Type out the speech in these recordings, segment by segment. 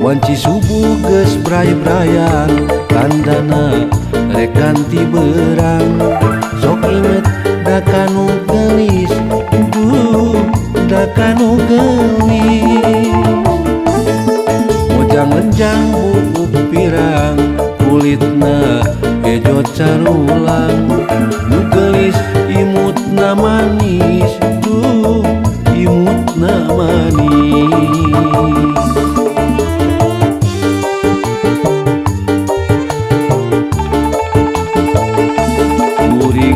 Wanci subuh geus bray-brayan tandana rek ganti berang. Sok inget da kanu gelis, da kanu gelis. Mojang-lenjang buuk pirang, kulitna ejo carulang. Nu gelis imutna manis, imutna manis.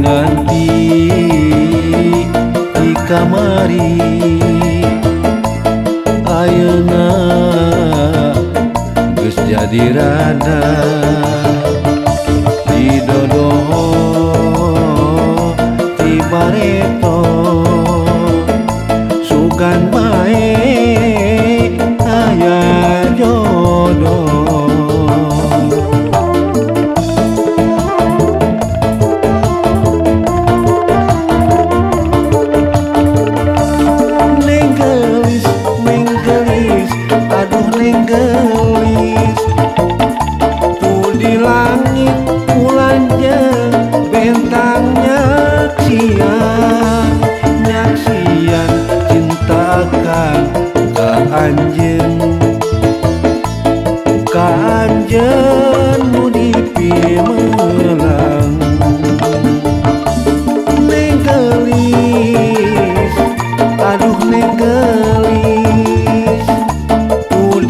Nganti di kamari ayeuna geus jadi rada didodoho ti bareto sugan bae aya jodoh. Gelis tuh di langit bulan jeung bentang nyaksian cinta akan ka anjeun nu dipimelang. Neng gelis aduh neng gelis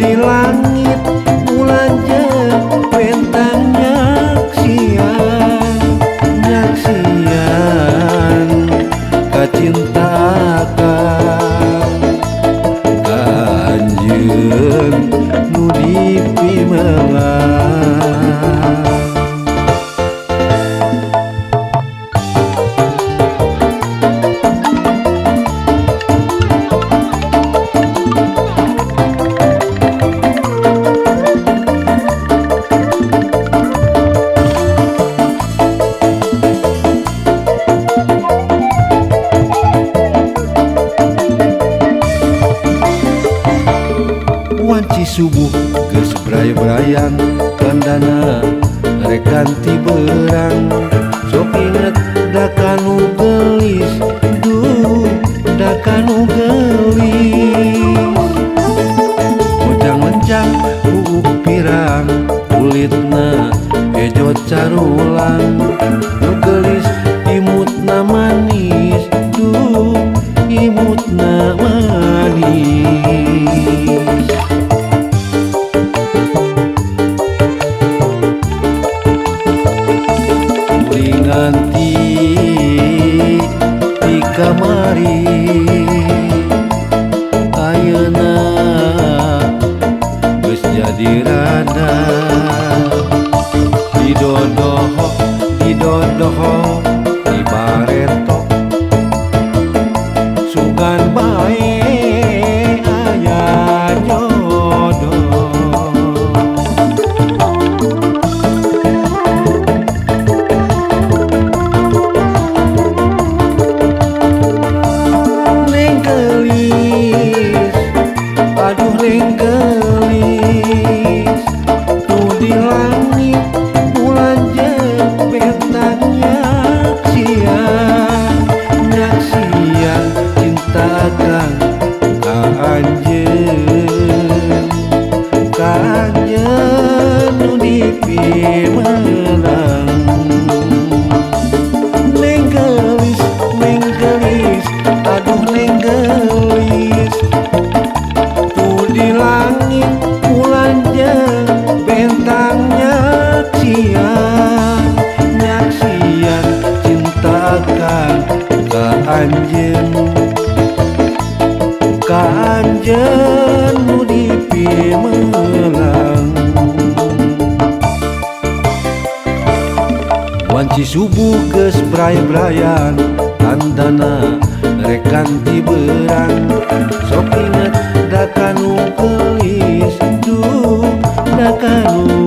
di langit bulan jeung bentang nyaksian kacintakan ka anjeun nu dipimelang. Wanci subuh geus bray-brayan tandana rek ganti berang. Sok inget da kanu gelis, da kanu gelis. Mojang-lenjang buuk pirang, kulitna ejo carulang. Nu gelis imutna manis, imutna manis. Nganti di kamari ayeuna geus jadi rada didodoho di bareto sugan bae aya jodoh. Aduh neng gelis tuh di langit bulan jeung bentang nyaksian cinta akan ka anjeun nu dipimelang. Neng gelis aduh neng gelis di langit bulan jeung bentang nyaksian cinta akan ka anjeun nu dipimelang. subuh ke bray-brayan tandana rekan tiberang sok inget da kanu gelis duh da kanu